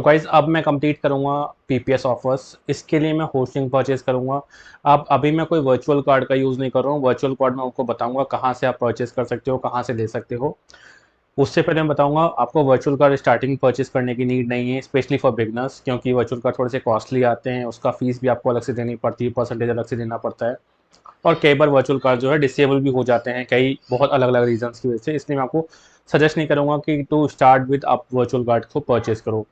Guys अब मैं complete करूंगा पीपीएस ऑफर्स। इसके लिए मैं होस्टिंग परचेज करूंगा। अब अभी मैं कोई वर्चुअल कार्ड का यूज़ नहीं कर रहा हूँ। वर्चुअल कार्ड मैं आपको बताऊंगा कहाँ से आप परचेज कर सकते हो, कहाँ से ले सकते हो। उससे पहले मैं बताऊंगा आपको वर्चुअल कार्ड स्टार्टिंग परचेज करने की नीड नहीं है, स्पेशली फॉर बिगनर्स, क्योंकि वर्चुअल कार्ड थोड़े से कॉस्टली आते हैं। उसका फीस भी आपको अलग से देनी पड़ती है, परसेंटेज अलग से देना पड़ता है। और कई बार वर्चुअल कार्ड जो है डिसेबल भी हो जाते हैं, कई बहुत अलग अलग रीजंस की वजह से। इसलिए मैं आपको सजेस्ट नहीं करूंगा कि टू स्टार्ट विद आप वर्चुअल कार्ड को परचेज करो।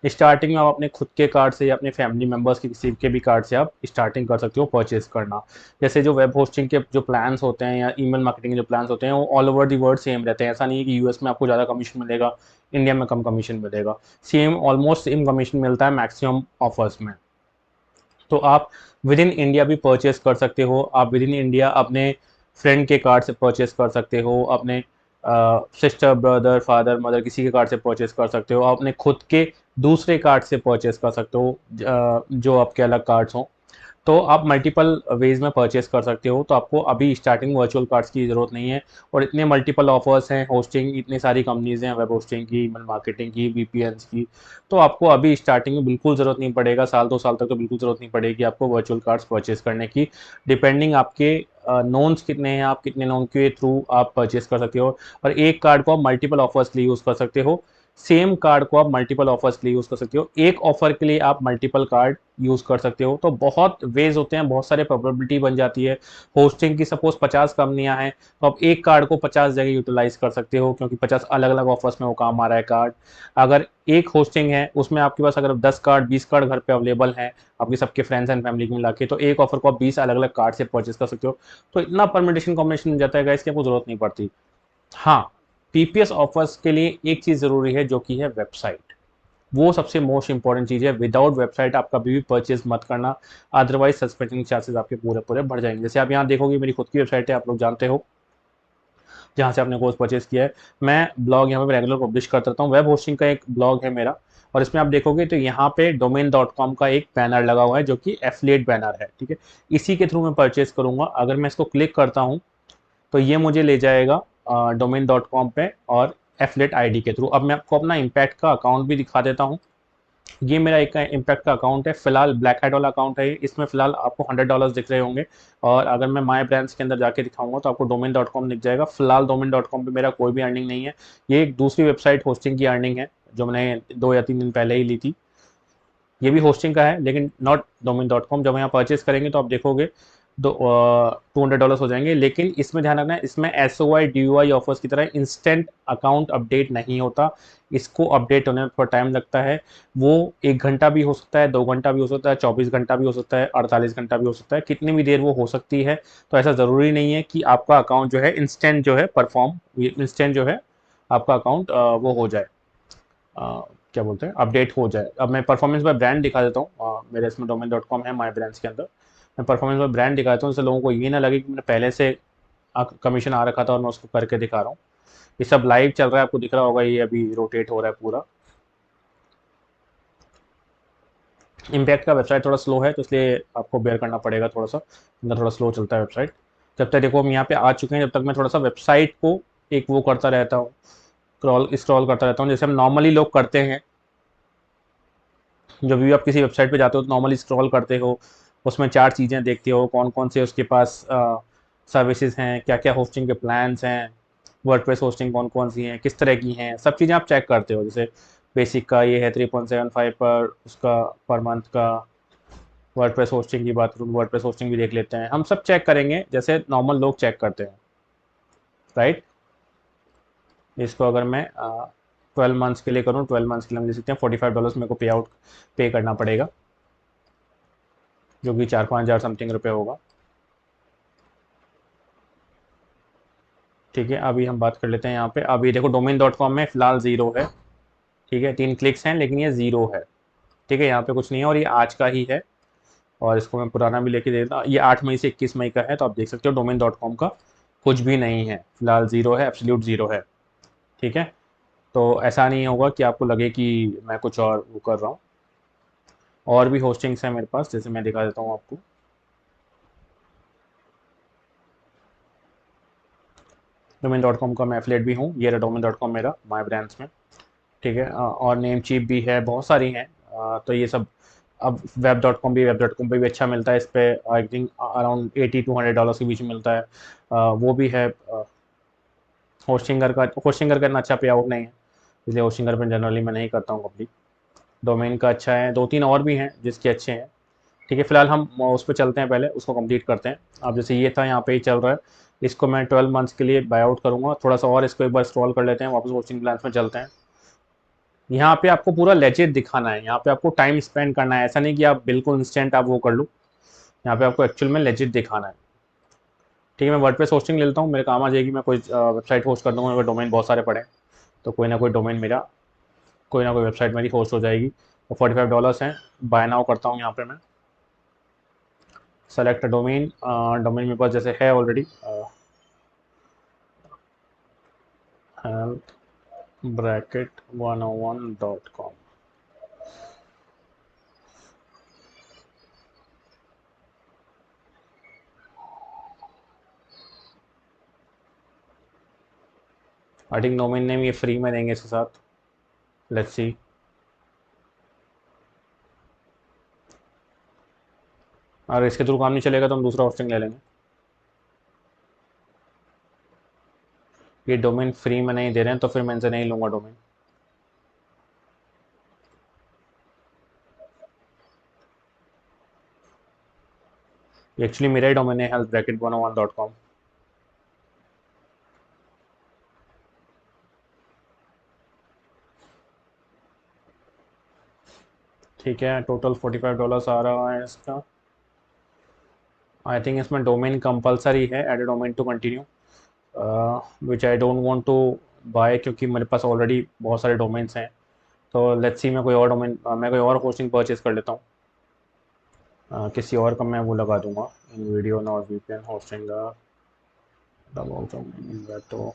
स्टार्टिंग में आप अपने खुद के कार्ड से या अपने फैमिली मेंबर्स के किसी के भी कार्ड से आप स्टार्टिंग कर सकते हो परचेज करना। जैसे जो वेब होस्टिंग के जो प्लान्स होते हैं या ईमेल मार्केटिंग के जो प्लान्स होते हैं वो all over the world same रहते हैं। ऐसा नहीं है कि यूएस में आपको ज़्यादा कमीशन मिलेगा, इंडिया में कम कमीशन मिलेगा। सेम, ऑलमोस्ट सेम कमीशन मिलता है मैक्सिमम ऑफर्स में। तो आप विद इन इंडिया भी परचेस कर सकते हो। आप विद इन इंडिया अपने फ्रेंड के कार्ड से परचेस कर सकते हो, अपने सिस्टर, ब्रदर, फादर, मदर किसी के कार्ड से परचेस कर सकते हो, आप अपने खुद के दूसरे कार्ड से परचेस कर सकते हो, जो आपके अलग कार्ड्स हों। तो आप मल्टीपल वेज में परचेस कर सकते हो। तो आपको अभी स्टार्टिंग वर्चुअल कार्ड्स की ज़रूरत नहीं है। और इतने मल्टीपल ऑफर्स हैं, होस्टिंग इतनी सारी कंपनीज हैं, वेब होस्टिंग की, ईमेल मार्केटिंग की, वीपीएन्स की। तो आपको अभी स्टार्टिंग में बिल्कुल ज़रूरत नहीं पड़ेगा, साल 2 साल तक तो बिल्कुल ज़रूरत नहीं पड़ेगी आपको वर्चुअल कार्ड्स परचेस करने की। डिपेंडिंग आपके नोन्स कितने हैं, आप कितने नोन के थ्रू आप परचेस कर सकते हो। और एक कार्ड को आप मल्टीपल ऑफर्स के लिए यूज़ कर सकते हो। सेम कार्ड को आप मल्टीपल ऑफर्स के लिए यूज़ कर सकते हो। एक ऑफर के लिए आप मल्टीपल कार्ड यूज़ कर सकते हो। तो बहुत वेज होते हैं, बहुत सारे प्रोबेबिलिटी बन जाती है। होस्टिंग की सपोज 50 कंपनियां हैं, तो आप एक कार्ड को 50 जगह यूटिलाइज कर सकते हो, क्योंकि 50 अलग अलग ऑफर्स में वो काम आ रहा है कार्ड। अगर एक होस्टिंग है उसमें आपके पास अगर 10 कार्ड 20 कार्ड घर पे अवेलेबल हैं आपके सबके फ्रेंड्स एंड फैमिली को मिला के, तो एक ऑफर को आप 20 अलग अलग कार्ड से परचेस कर सकते हो। तो इतना परमिटेशन कॉम्बिनेशन मिल जाता है गाइस कि आपको जरूरत नहीं पड़ती। हाँ, पीपीएस ऑफर्स के लिए एक चीज़ ज़रूरी है, जो कि है वेबसाइट। वो सबसे मोस्ट इंपॉर्टेंट चीज़ है। विदाउट वेबसाइट आप कभी भी परचेज मत करना, अदरवाइज सस्पेंडिंग चार्जेस आपके पूरे पूरे बढ़ जाएंगे। जैसे आप यहाँ देखोगे मेरी खुद की वेबसाइट है, आप लोग जानते हो, जहाँ से आपने कोर्स परचेज किया है। मैं ब्लॉग यहाँ पे रेगुलर पब्लिश करता रहता हूँ। वेब होस्टिंग का एक ब्लॉग है मेरा, और इसमें आप देखोगे तो यहाँ पे domain.com का एक बैनर लगा हुआ है, जो कि एफिलिएट बैनर है। ठीक है, इसी के थ्रू मैं परचेज करूंगा। अगर मैं इसको क्लिक करता हूँ तो ये मुझे ले जाएगा domain.com पे, और एफिलिएट आईडी के थ्रू। अब मैं आपको अपना इम्पैक्ट का अकाउंट भी दिखा देता हूँ। ये मेरा एक इम्पैक्ट का अकाउंट है, फिलहाल ब्लैक हैट वाला अकाउंट है ये। इसमें फिलहाल आपको $100 दिख रहे होंगे। और अगर मैं माई ब्रांड्स के अंदर जाके दिखाऊंगा तो आपको domain.com दिख जाएगा। फिलहाल domain.com पे मेरा कोई भी अर्निंग नहीं है। ये एक दूसरी वेबसाइट होस्टिंग की अर्निंग है, जो मैंने 2 या 3 दिन पहले ही ली थी। ये भी होस्टिंग का है, लेकिन नॉट domain.com। जब यहाँ परचेज करेंगे तो आप देखोगे दो $200 हो जाएंगे। लेकिन इसमें ध्यान रखना है, इसमें SOI DUI ऑफर्स की तरह इंस्टेंट अकाउंट अपडेट नहीं होता। इसको अपडेट होने में थोड़ा टाइम लगता है। वो 1 घंटा भी हो सकता है, 2 घंटा भी हो सकता है, 24 घंटा भी हो सकता है, 48 घंटा भी हो सकता है, कितनी भी देर वो हो सकती है। तो ऐसा ज़रूरी नहीं है कि आपका अकाउंट जो है इंस्टेंट जो है परफॉर्म, इंस्टेंट जो है आपका अकाउंट वो हो जाए, क्या बोलते हैं, अपडेट हो जाए। अब मैं परफॉर्मेंस बाय ब्रांड दिखा देता हूँ। मेरे इसमें domain.com है, माई ब्रांड्स के अंदर मैं परफॉर्मेंस बाय ब्रांड दिखा देता हूँ, जिससे लोगों को ये ना लगे कि मैंने पहले से कमीशन आ रखा था और मैं उसको करके दिखा रहा हूँ। ये सब लाइव चल रहा है, आपको दिख रहा होगा, ये अभी रोटेट हो रहा है पूरा। इम्पैक्ट का वेबसाइट थोड़ा स्लो है, तो इसलिए आपको बेयर करना पड़ेगा थोड़ा सा, अंदर थोड़ा स्लो चलता है वेबसाइट। जब तक देखो हम यहाँ पे आ चुके हैं, जब तक मैं थोड़ा सा वेबसाइट को एक वो करता रहता हूँ, स्क्रॉल करता रहता हूँ, जैसे हम नॉर्मली लोग करते हैं। जब भी आप किसी वेबसाइट पे जाते हो तो नॉर्मली स्क्रॉल करते हो, उसमें 4 चीज़ें देखते हो, कौन कौन से उसके पास सर्विसेज हैं, क्या क्या होस्टिंग के प्लान्स हैं, वर्डप्रेस होस्टिंग कौन कौन सी हैं, किस तरह की हैं, सब चीज़ें आप चेक करते हो। जैसे बेसिक का ये है 3.75 पर उसका पर मंथ का। वर्डप्रेस होस्टिंग की बात करूँ, वर्डप्रेस होस्टिंग भी देख लेते हैं, हम सब चेक करेंगे जैसे नॉर्मल लोग चेक करते हैं, राइट। इसको अगर मैं 12 मंथ्स के लिए करूँ, 12 मंथ्स के लिए हम ले सकते हैं। $45 मेरे को पे आउट पे करना पड़ेगा, जो कि 4-5 हज़ार समथिंग रुपये होगा। ठीक है, अभी हम बात कर लेते हैं यहाँ पे। अभी देखो domain.com में फिलहाल ज़ीरो है। ठीक है, 3 क्लिक्स हैं लेकिन ये ज़ीरो है। ठीक है, यहाँ पे कुछ नहीं है, और ये आज का ही है। और इसको मैं पुराना भी लेके देता हूँ, ये 8 मई से 21 मई का है। तो आप देख सकते हो domain.com का कुछ भी नहीं है, फिलहाल ज़ीरो है, एब्सोल्यूट ज़ीरो है। ठीक है, तो ऐसा नहीं होगा कि आपको लगे कि मैं कुछ और वो कर रहा हूँ। और भी होस्टिंग्स हैं मेरे पास, जैसे मैं दिखा देता हूँ आपको। domain.com का मैं एफिलेट भी हूँ, ये रहा domain.com मेरा माई ब्रांड्स में। ठीक है, और नेम चीप भी है, बहुत सारी हैं। तो ये सब अब वेब.com पे भी अच्छा मिलता है। इस पे आई थिंक अराउंड $80 to $100 के बीच में मिलता है। वो भी है। होस्टिंगर का इतना अच्छा पे आउट नहीं है, इसलिए होस्टिंगर पर जनरली मैं नहीं करता हूँ कंप्लीट। डोमेन का अच्छा है, 2-3 और भी हैं जिसके अच्छे हैं। ठीक है, फिलहाल हम उस पर चलते हैं, पहले उसको कंप्लीट करते हैं। अब जैसे ये था, यहाँ पे ही चल रहा है, इसको मैं 12 मंथ्स के लिए बाय आउट करूँगा। थोड़ा सा और इसको एक बार स्क्रॉल कर लेते हैं, वापस होस्टिंग प्लान में चलते हैं। यहाँ पे आपको पूरा लेजिट दिखाना है, यहाँ पे आपको टाइम स्पेंड करना है, ऐसा नहीं कि आप बिल्कुल इंस्टेंट आप वो कर लो। यहाँ पे आपको एक्चुअल में लेजिट दिखाना है। ठीक है, मैं वर्डप्रेस होस्टिंग ले लेता हूँ, मेरे काम आ जाएगी। मैं कोई वेबसाइट होस्ट कर दूँगा, मेरे डोमेन बहुत सारे पड़े हैं, तो कोई ना कोई डोमेन मेरा, कोई ना कोई वेबसाइट मेरी होस्ट हो जाएगी। और $45 हैं। बाय नाउ करता हूँ यहाँ पे मैं। सेलेक्ट डोमेन, डोमेन मेरे पास जैसे है already, health bracket 101.com। I think domain name ये फ्री में देंगे इसके साथ। Let's see. अगर इसके थ्रू काम नहीं चलेगा तो हम दूसरा होस्टिंग ले लेंगे। ये डोमेन फ्री में नहीं दे रहे हैं, तो फिर मैं इनसे नहीं लूँगा डोमेन। एक्चुअली मेरा ही डोमेन है health-101.com। ठीक है, टोटल $45 आ रहा है इसका। आई थिंक इसमें डोमेन कंपलसरी है, add domain to continue, which I don't want to buy, क्योंकि मेरे पास ऑलरेडी बहुत सारे डोमेन्स हैं। तो लेट्स सी, मैं कोई और होस्टिंग परचेज कर लेता हूँ। किसी और का मैं वो लगा दूंगा, इन वीडियो नॉट वीपीएन होस्टिंग तो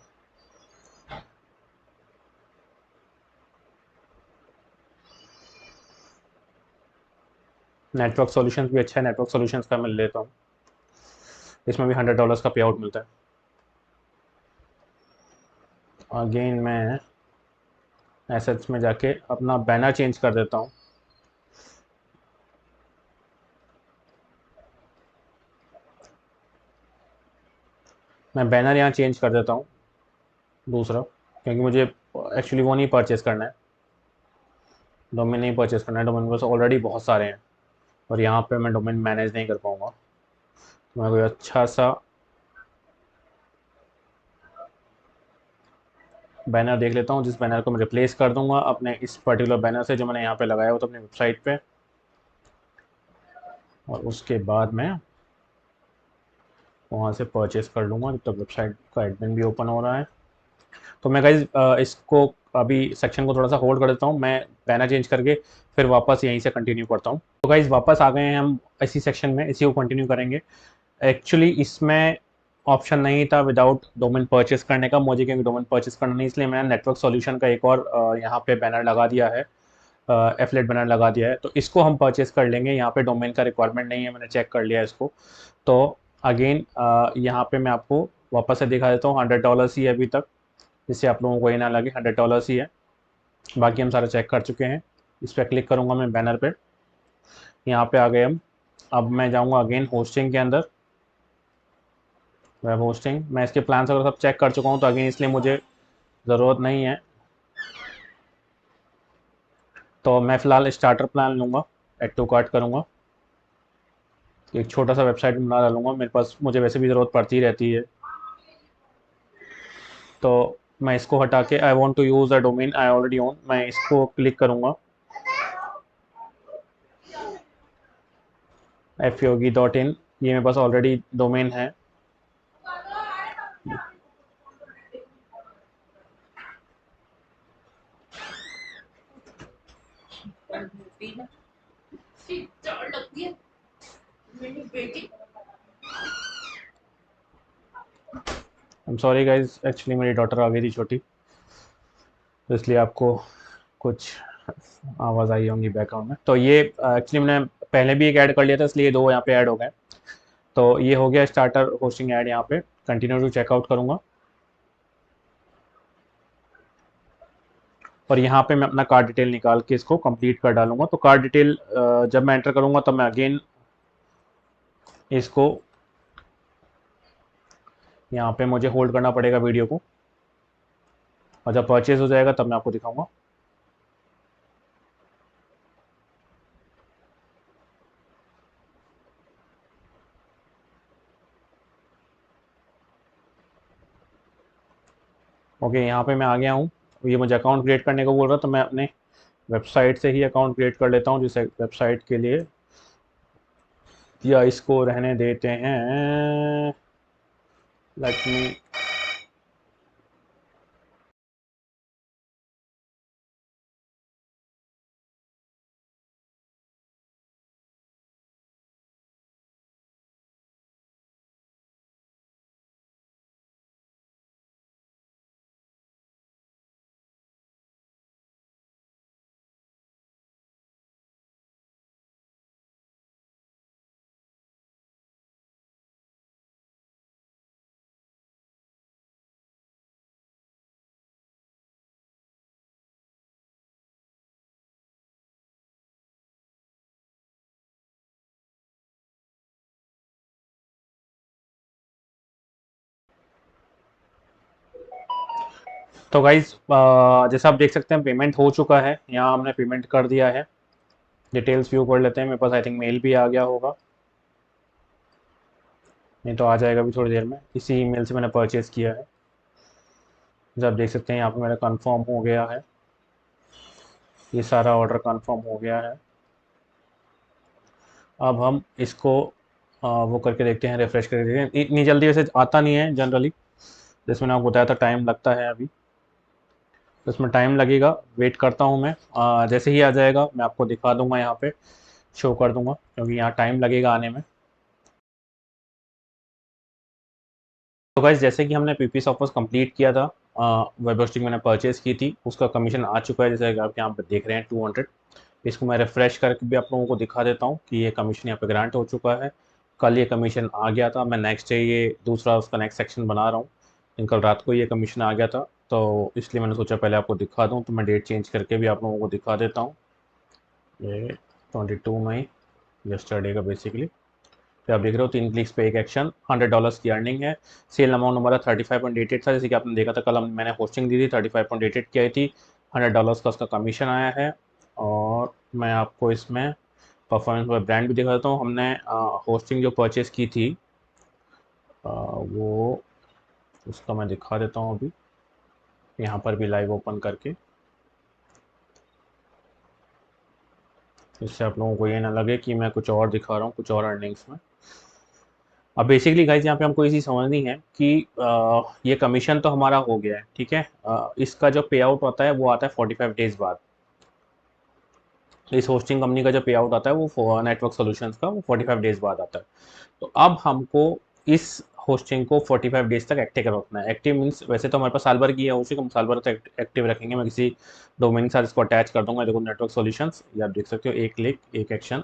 नेटवर्क सॉल्यूशंस भी अच्छा है, नेटवर्क सॉल्यूशंस का मैं लेता हूँ। इसमें भी $100 का पे आउट मिलता है। अगेन मैं एसेट्स में जाके अपना बैनर चेंज कर देता हूँ। मैं बैनर यहाँ चेंज कर देता हूँ दूसरा, क्योंकि मुझे एक्चुअली वो नहीं परचेज करना है, डोमेन नहीं परचेज करना है। डोमेन बस ऑलरेडी बहुत सारे हैं, और यहाँ पे मैं डोमेन मैनेज नहीं कर पाऊँगा। तो मैं कोई अच्छा सा बैनर देख लेता हूँ, जिस बैनर को मैं रिप्लेस कर दूंगा अपने इस पर्टिकुलर बैनर से जो मैंने यहाँ पे लगाया हो तो अपनी वेबसाइट पे। और उसके बाद मैं वहाँ से परचेस कर लूँगा, जब तक वेबसाइट का एडमिन भी ओपन हो रहा है। तो मैं गाइज इसको अभी सेक्शन को थोड़ा सा होल्ड कर देता हूँ, मैं बैनर चेंज करके फिर वापस यहीं से कंटिन्यू करता हूँ। तो गाइज वापस आ गए हैं हम इसी सेक्शन में, इसी को कंटिन्यू करेंगे। एक्चुअली इसमें ऑप्शन नहीं था विदाउट डोमेन परचेस करने का मुझे, क्योंकि डोमेन परचेस करना नहीं, इसलिए मैंने नेटवर्क सॉल्यूशन का एक और यहाँ पे बैनर लगा दिया है, एफलेट बैनर लगा दिया है। तो इसको हम परचेस कर लेंगे, यहाँ पे डोमेन का रिक्वायरमेंट नहीं है, मैंने चेक कर लिया इसको। तो अगेन यहाँ पे मैं आपको वापस से दिखा देता हूँ, $100 ही है अभी तक, जिससे आप लोगों को ये ना लगे, $100 ही है। बाकी हम सारा चेक कर चुके हैं। इस पर क्लिक करूँगा मैं बैनर पे, यहाँ पे आ गए हम। अब मैं जाऊँगा अगेन होस्टिंग के अंदर, वेब होस्टिंग। मैं इसके प्लान्स अगर सब चेक कर चुका हूँ, तो अगेन इसलिए मुझे ज़रूरत नहीं है। तो मैं फ़िलहाल स्टार्टर प्लान लूँगा, एड टू कार्ट करूँगा, एक छोटा सा वेबसाइट बना डालूँगा, मेरे पास मुझे वैसे भी ज़रूरत पड़ती रहती है। तो मैं इसको हटा के I want to use a domain I already own, मैं इसको क्लिक करूँगा, FYOGI.in। ये मेरे पास ऑलरेडी डोमेन है। I am sorry guys, actually मेरी डॉटर आ गई थी छोटी, तो इसलिए आपको कुछ आवाज़ आई होंगी बैकग्राउंड में। तो ये एक्चुअली मैंने पहले भी एक ऐड कर लिया था, इसलिए दो यहाँ पे ऐड हो गए। तो ये हो गया स्टार्टर होस्टिंग ऐड, यहाँ पे कंटिन्यू टू चेकआउट करूँगा। और यहाँ पे मैं अपना कार्ड डिटेल निकाल के इसको कंप्लीट कर डालूंगा। तो कार्ड डिटेल जब मैं एंटर करूंगा तब मैं अगेन इसको यहाँ पे मुझे होल्ड करना पड़ेगा वीडियो को, और जब परचेज हो जाएगा तब मैं आपको दिखाऊंगा। ओके, यहाँ पे मैं आ गया हूँ। ये मुझे अकाउंट क्रिएट करने को बोल रहा, तो मैं अपने वेबसाइट से ही अकाउंट क्रिएट कर लेता हूँ, जिस वेबसाइट के लिए, या इसको रहने देते हैं, लेट मी। तो गाइज जैसा आप देख सकते हैं पेमेंट हो चुका है, यहाँ हमने पेमेंट कर दिया है। डिटेल्स व्यू कर लेते हैं, मेरे पास आई थिंक मेल भी आ गया होगा, नहीं तो आ जाएगा भी थोड़ी देर में। इसी ईमेल से मैंने परचेज़ किया है। जैसे आप देख सकते हैं यहाँ पे मेरा कंफर्म हो गया है, ये सारा ऑर्डर कंफर्म हो गया है। अब हम इसको वो करके देखते हैं, रिफ्रेश करके देखते हैं। इतनी जल्दी वैसे आता नहीं है जनरली, जैसे मैंने आपको बताया था टाइम लगता है अभी, तो इसमें टाइम लगेगा। वेट करता हूँ मैं, जैसे ही आ जाएगा मैं आपको दिखा दूंगा, यहाँ पे शो कर दूंगा, क्योंकि यहाँ टाइम लगेगा आने में। तो गाइस जैसे कि हमने पीपीएस ऑफर्स कंप्लीट किया था, वेब होस्टिंग मैंने परचेज़ की थी, उसका कमीशन आ चुका है, जैसे कि आप यहाँ पे देख रहे हैं 200। इसको मैं रिफ़्रेश करके भी आप लोगों को दिखा देता हूँ कि ये कमीशन यहाँ पे ग्रांट हो चुका है। कल ये कमीशन आ गया था, मैं नेक्स्ट डे ये दूसरा उसका नेक्स्ट सेक्शन बना रहा हूँ, लेकिन कल रात को ये कमीशन आ गया था, तो इसलिए मैंने सोचा पहले आपको दिखा दूँ। तो मैं डेट चेंज करके भी आप लोगों को दिखा देता हूँ। ये 22 मई यस्टरडे का बेसिकली। तो आप देख रहे हो 3 क्लिक्स पे एक एक्शन, $100 की अर्निंग है। सेल अमाउंट हमारा 35.88 था, जैसे कि आपने देखा था कल मैंने होस्टिंग दी थी, 35.88 की आई थी। $100 का उसका कमीशन आया है। और मैं आपको इसमें परफॉर्मेंस बाय ब्रांड भी दिखा देता हूँ। हमने होस्टिंग जो परचेज़ की थी, वो उसका मैं दिखा देता हूँ अभी यहाँ पर भी लाइव ओपन करके, इससे आप लोगों को ये ना लगे कि मैं कुछ और दिखा रहा हूँ, कुछ और अर्निंग्स में। अब बेसिकली गाइज यहाँ पे हमको ये चीज़ समझनी है कि ये कमीशन तो हमारा हो गया है, ठीक है। इसका जो पे आउट होता है वो आता है 45 डेज बाद। इस होस्टिंग कंपनी का जो पे आउट आता है वो नेटवर्क सॉल्यूशंस का, वो 45 डेज बाद आता है। तो अब हमको इस होस्टिंग को 45 डेज तक एक्टिव रखना है। एक्टिव मीन्स वैसे तो हमारे पास साल भर की है होस्टिंग, हम साल भर तक एक्टिव रखेंगे। मैं किसी डोमेन के साथ इसको अटैच कर दूंगा, देखो नेटवर्क सॉल्यूशंस, ये आप देख सकते हो, एक क्लिक एक एक्शन,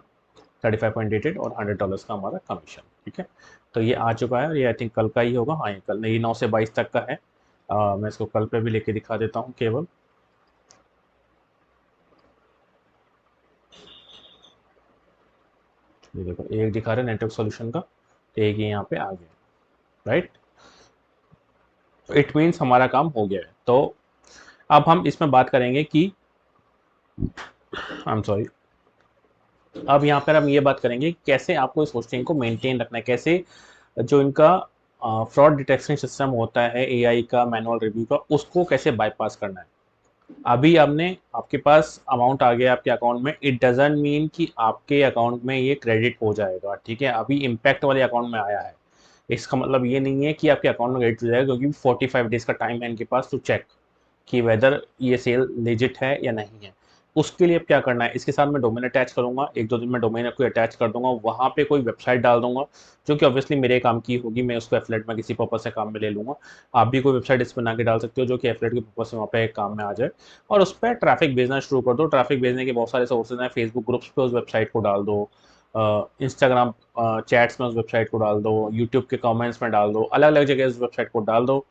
35.88 और $100 का हमारा कमीशन, ठीक है। तो ये आ चुका है, और ये आई थिंक कल का ही होगा। हाँ, ये कल नहीं, 9 से 22 तक का है। मैं इसको कल पे भी लेके दिखा देता हूँ केवल। ये देखो, एक दिखा रहे नेटवर्क सॉल्यूशन का, तो एक ही यहाँ पे आ गया, राइट। इट मीन्स हमारा काम हो गया है। तो अब हम इसमें बात करेंगे कि, आई एम सॉरी, अब यहाँ पर हम ये बात करेंगे कि कैसे आपको इस होस्टिंग को मेंटेन रखना है, कैसे जो इनका फ्रॉड डिटेक्शन सिस्टम होता है एआई का, मैनुअल रिव्यू का, उसको कैसे बाईपास करना है। अभी आपने, आपके पास अमाउंट आ गया आपके अकाउंट में, इट डजंट मीन कि आपके अकाउंट में ये क्रेडिट हो जाएगा, ठीक है। अभी इम्पैक्ट वाले अकाउंट में आया है, इसका मतलब ये नहीं है कि आपके अकाउंट में क्रेडिट हो जाएगा, क्योंकि 45 डेज का टाइम है इनके पास टू चेक कि वेदर ये सेल लेजिट है या नहीं है। उसके लिए अब क्या करना है, इसके साथ मैं डोमेन अटैच करूंगा, 1-2 दिन में डोमेन आपको अटैच कर दूंगा, वहाँ पे कोई वेबसाइट डाल दूंगा जो कि ऑब्वियसली मेरे काम की होगी, मैं उसको एफिलिएट में किसी पर्पज से काम में ले लूंगा। आप भी कोई वेबसाइट इस पर बना के डाल सकते हो जो कि एफिलिएट के पर्पज से वहाँ पे काम में आ जाए, और उस पर ट्रैफिक भेजना शुरू कर दो। ट्रैफिक भेजने के बहुत सारे सोर्सेज हैं, फेसबुक ग्रुप्स पे उस वेबसाइट को डाल दो, इंस्टाग्राम चैट्स में उस वेबसाइट को डाल दो, यूट्यूब के कमेंट्स में डाल दो, अलग अलग जगह उस वेबसाइट को डाल दो।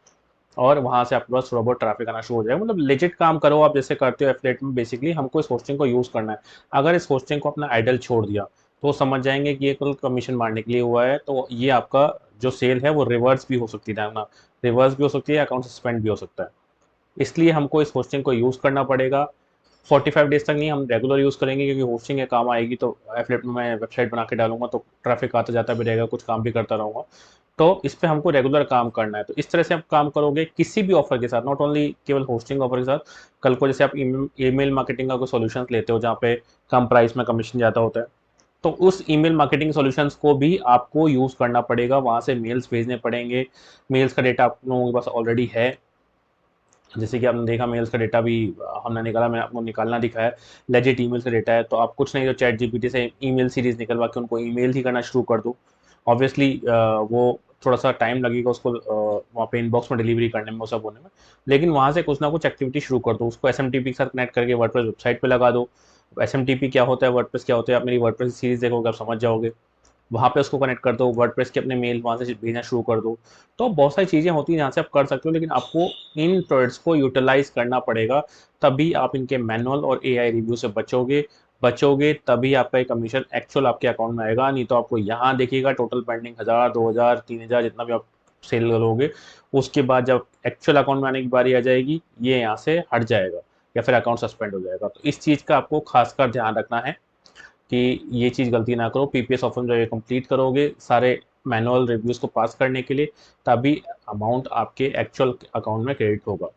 और वहाँ से आपके पास थोड़ा बहुत ट्रैफिक आना शुरू हो जाएगा। मतलब लेजिट काम करो आप जैसे करते हो एफिलिएट में। बेसिकली हमको इस होस्टिंग को यूज़ करना है। अगर इस होस्टिंग को अपना आइडल छोड़ दिया तो वो समझ जाएंगे कि ये केवल कमीशन मारने के लिए हुआ है, तो ये आपका जो सेल है वो रिवर्स भी हो सकती है ना, रिवर्स भी हो सकती है, अकाउंट सस्पेंड भी हो सकता है। इसलिए हमको इस होस्टिंग को यूज़ करना पड़ेगा। 45 डेज़ तक नहीं, हम रेगुलर यूज़ करेंगे क्योंकि होस्टिंग के काम आएगी। तो एफिलिएट में मैं वेबसाइट बना के डालूँगा तो ट्रैफ़िक आता जाता भी रहेगा, कुछ काम भी करता रहूँगा। तो इस पे हमको रेगुलर काम करना है। तो इस तरह से आप काम करोगे किसी भी ऑफ़र के साथ, नॉट ओनली केवल होस्टिंग ऑफ़र के साथ। कल को जैसे आप ईमेल मार्केटिंग का कोई सॉल्यूशंस लेते हो जहाँ पे कम प्राइस में कमीशन ज़्यादा होता है, तो उस ईमेल मार्केटिंग सॉल्यूशंस को भी आपको यूज़ करना पड़ेगा। वहाँ से मेल्स भेजने पड़ेंगे। मेल्स का डेटा आप लोगों के पास ऑलरेडी है। जैसे कि आपने देखा मेल्स का डेटा भी हमने निकाला, मैंने आपको निकालना दिखाया है। लेजिट ईमेल का डेटा है, तो आप कुछ नहीं तो चैट जीपीटी से ईमेल सीरीज निकलवा के उनको ईमेल ही करना शुरू कर दो। ऑब्वियसली वो थोड़ा सा टाइम लगेगा उसको वहाँ पे इनबॉक्स में डिलीवरी करने में, वो सब होने में। लेकिन वहाँ से कुछ ना कुछ एक्टिविटी शुरू कर दो, उसको एसएमटीपी के साथ कनेक्ट करके वर्डप्रेस वेबसाइट पे लगा दो। एसएमटीपी क्या होता है, वर्डप्रेस क्या होता है, आप मेरी वर्डप्रेस सीरीज देखोगे आप समझ जाओगे। वहाँ पे उसको कनेक्ट कर दो, वर्डप्रेस के अपने मेल वहाँ से भेजना शुरू कर दो। तो बहुत सारी चीज़ें होती हैं जहाँ से आप कर सकते हो, लेकिन आपको इन प्रोडक्ट्स को यूटिलाइज करना पड़ेगा। तभी आप इनके मैनुअल और एआई रिव्यू से बचोगे। बचोगे तभी आपका ये कमीशन एक्चुअल आपके अकाउंट में आएगा। नहीं तो आपको यहाँ देखिएगा टोटल पेंडिंग 1000, 2000, 3000 जितना भी आप सेल करोगे, उसके बाद जब एक्चुअल अकाउंट में आने की बारी आ जाएगी ये यहाँ से हट जाएगा या फिर अकाउंट सस्पेंड हो जाएगा। तो इस चीज़ का आपको खासकर ध्यान रखना है कि ये चीज़ गलती ना करो। पीपीएस ऑप्शन जो ये कंप्लीट करोगे सारे मैनुअल रिव्यूज़ को पास करने के लिए, तभी अमाउंट आपके एक्चुअल अकाउंट में क्रेडिट होगा।